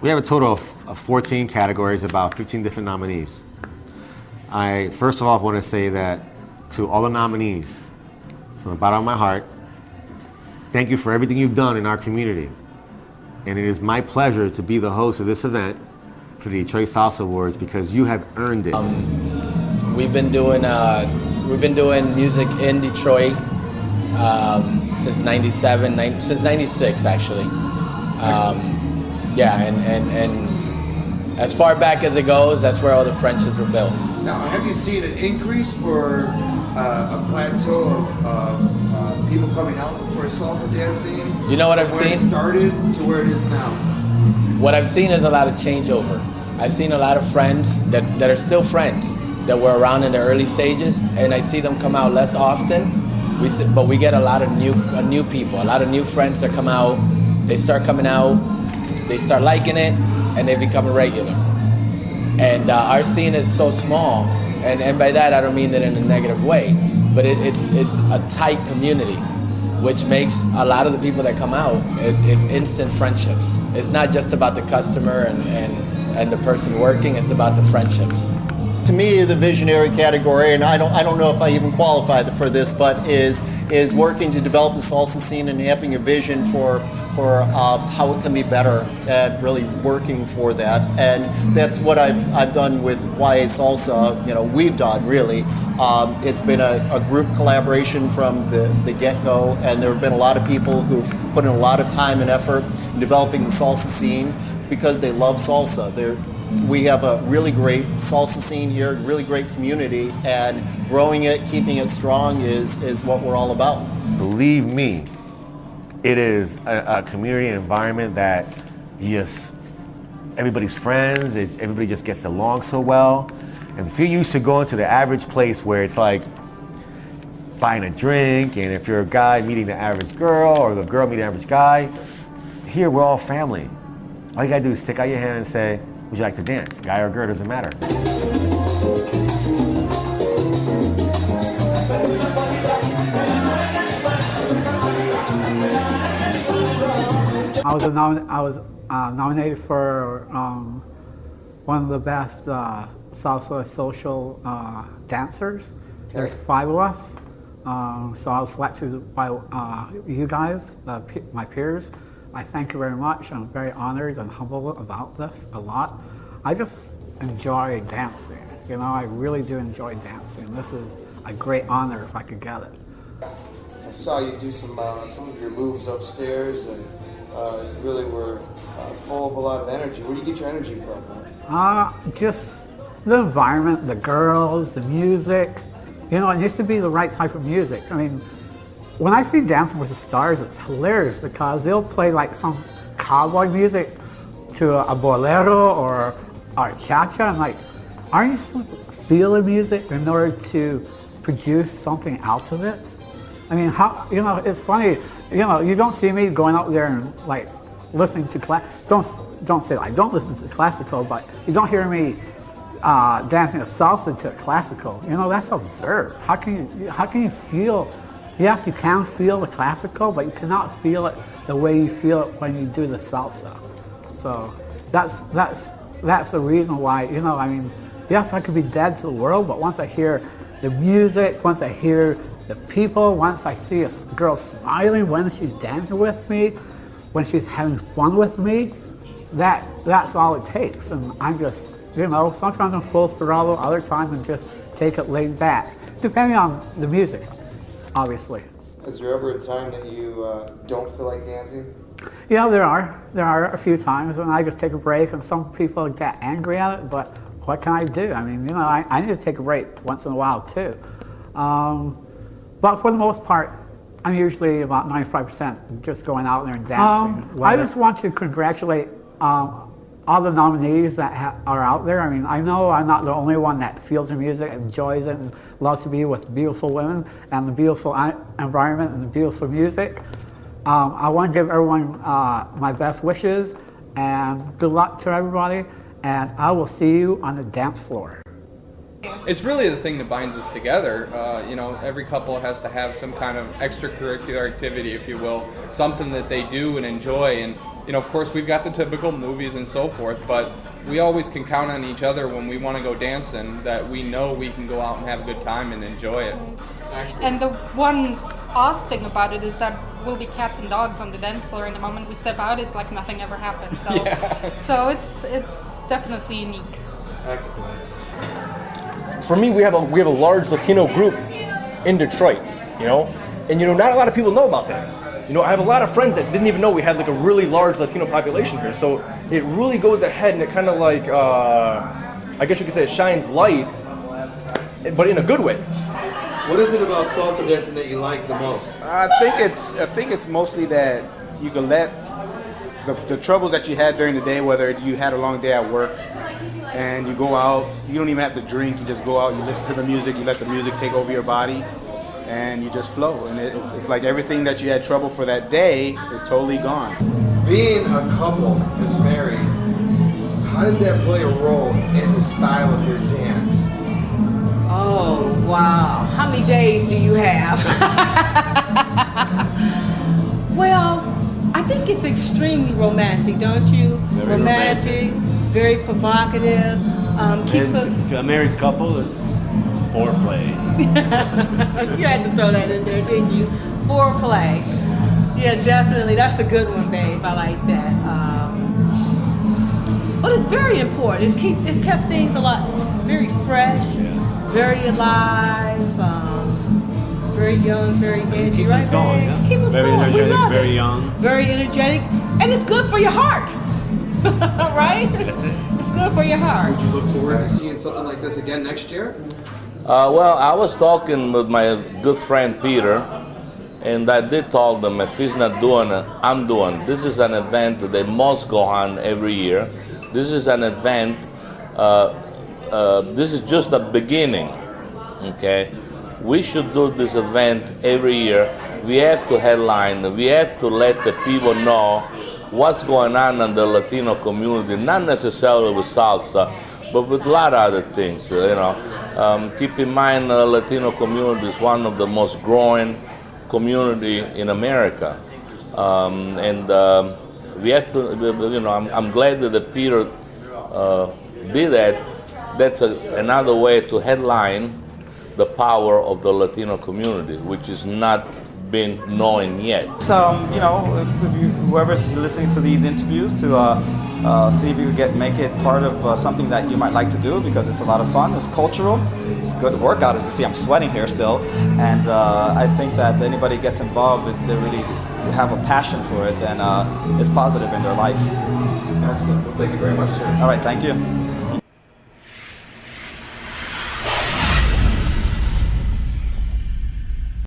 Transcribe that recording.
We have a total of 14 categories, about 15 different nominees. I first of all want to say that to all the nominees, from the bottom of my heart, thank you for everything you've done in our community. And it is my pleasure to be the host of this event for the Detroit Salsa Awards because you have earned it. We've been doing music in Detroit since '97, since '96 actually. Yeah, and as far back as it goes, that's where all the friendships were built. Now, have you seen an increase or a plateau of people coming out for salsa dancing? You know what I've seen? Where it started to where it is now. What I've seen is a lot of changeover. I've seen a lot of friends that are still friends that were around in the early stages, and I see them come out less often. But we get a lot of new people, a lot of new friends that come out. They start coming out, they start liking it, and they become a regular. And our scene is so small, and by that I don't mean that in a negative way, but it's a tight community, which makes a lot of the people that come out, it's instant friendships. It's not just about the customer and the person working, it's about the friendships. To me, the visionary category, and I don't know if I even qualify for this, but is working to develop the salsa scene and having a vision for how it can be better and really working for that. And that's what I've done with YA Salsa. You know, we've done really. It's been a group collaboration from the get-go, and there have been a lot of people who've put in a lot of time and effort in developing the salsa scene because they love salsa. We have a really great salsa scene here, really great community, and growing it, keeping it strong is what we're all about. Believe me, it is a community environment that everybody's friends, everybody just gets along so well. And if you're used to going to the average place where it's like buying a drink, and if you're a guy meeting the average girl or the girl meeting the average guy, here we're all family. All you gotta do is stick out your hand and say, would you like to dance? Guy or girl, doesn't matter. I was nominated for one of the best salsa social dancers. There's 5 of us, so I was selected by you guys, my peers. I thank you very much. I'm very honored and humble about this a lot. I just enjoy dancing. You know, I really do enjoy dancing. This is a great honor if I could get it. I saw you do some of your moves upstairs, and you really were full of a lot of energy. Where do you get your energy from? Just the environment, the girls, the music. You know, it needs to be the right type of music. I mean, when I see Dancing with the Stars, it's hilarious because they'll play like some cowboy music to a bolero or cha-cha. I'm like, aren't you supposed to feel the music in order to produce something out of it? I mean, how, you know, it's funny, you know, you don't see me going out there and like listening to don't say like, don't listen to classical, but you don't hear me dancing a salsa to a classical. You know, that's absurd. How can you feel? Yes, you can feel the classical, but you cannot feel it the way you feel it when you do the salsa. So that's the reason why, you know, I mean, yes, I could be dead to the world, but once I hear the music, once I hear the people, once I see a girl smiling when she's dancing with me, when she's having fun with me, that's all it takes. And I'm just, you know, sometimes I'm full throttle, other times I'm just take it laid back, depending on the music. Obviously. Is there ever a time that you don't feel like dancing? Yeah, there are a few times, and I just take a break, and some people get angry at it, but what can I do? I mean, you know, I need to take a break once in a while too. But for the most part, I'm usually about 95% just going out there and dancing. I just want to congratulate all the nominees that are out there. I mean, I know I'm not the only one that feels the music, enjoys it, and loves to be with beautiful women and the beautiful environment and the beautiful music. I want to give everyone my best wishes and good luck to everybody, and I will see you on the dance floor. It's really the thing that binds us together. You know, every couple has to have some kind of extracurricular activity, if you will, something that they do and enjoy. And you know, of course, we've got the typical movies and so forth, but we always can count on each other when we want to go dancing, that we know we can go out and have a good time and enjoy it. And the one odd thing about it is that we'll be cats and dogs on the dance floor, and the moment we step out, it's like nothing ever happened. So, so it's definitely unique. Excellent. For me, we have a large Latino group in Detroit, you know, and you know, not a lot of people know about that. You know, I have a lot of friends that didn't even know we had like a really large Latino population here. So it really goes ahead and it kind of like, I guess you could say it shines light, but in a good way. What is it about salsa dancing that you like the most? I think it's mostly that you can let the troubles that you had during the day, whether you had a long day at work, and you go out, you don't even have to drink, you just go out, you listen to the music, you let the music take over your body, and you just flow. And it's like everything that you had trouble for that day is totally gone. Being a couple and married, how does that play a role in the style of your dance? Oh, wow. How many days do you have? Well, I think it's extremely romantic, don't you? Very romantic, very provocative. Keeps us... To a married couple, it's foreplay. You had to throw that in there, didn't you? Foreplay. Yeah, definitely. That's a good one, babe. I like that. But it's very important. It's kept things a lot very fresh, very alive, very young, very edgy. Keeps us going, yeah. Keep us very going. energetic, very young. Very energetic, and it's good for your heart. Right? That's it. It's good for your heart. Would you look forward to seeing something like this again next year? Well, I was talking with my good friend Peter, and I did tell them if he's not doing it, I'm doing it. This is an event that they must go on every year. This is an event, this is just the beginning, okay? We should do this event every year. We have to headline, we have to let the people know what's going on in the Latino community, not necessarily with salsa, but with a lot of other things, you know. Keep in mind the Latino community is one of the most growing community in America. We have to, you know, I'm glad that Peter did that. That's another way to headline the power of the Latino community, which is not been known yet. You know, whoever's listening to these interviews, to see if you can make it part of something that you might like to do, because it's a lot of fun, it's cultural, it's a good workout. As you see, I'm sweating here still, and I think that anybody gets involved, they really have a passion for it, and it's positive in their life. Excellent. Well, thank you very much, sir. All right, thank you.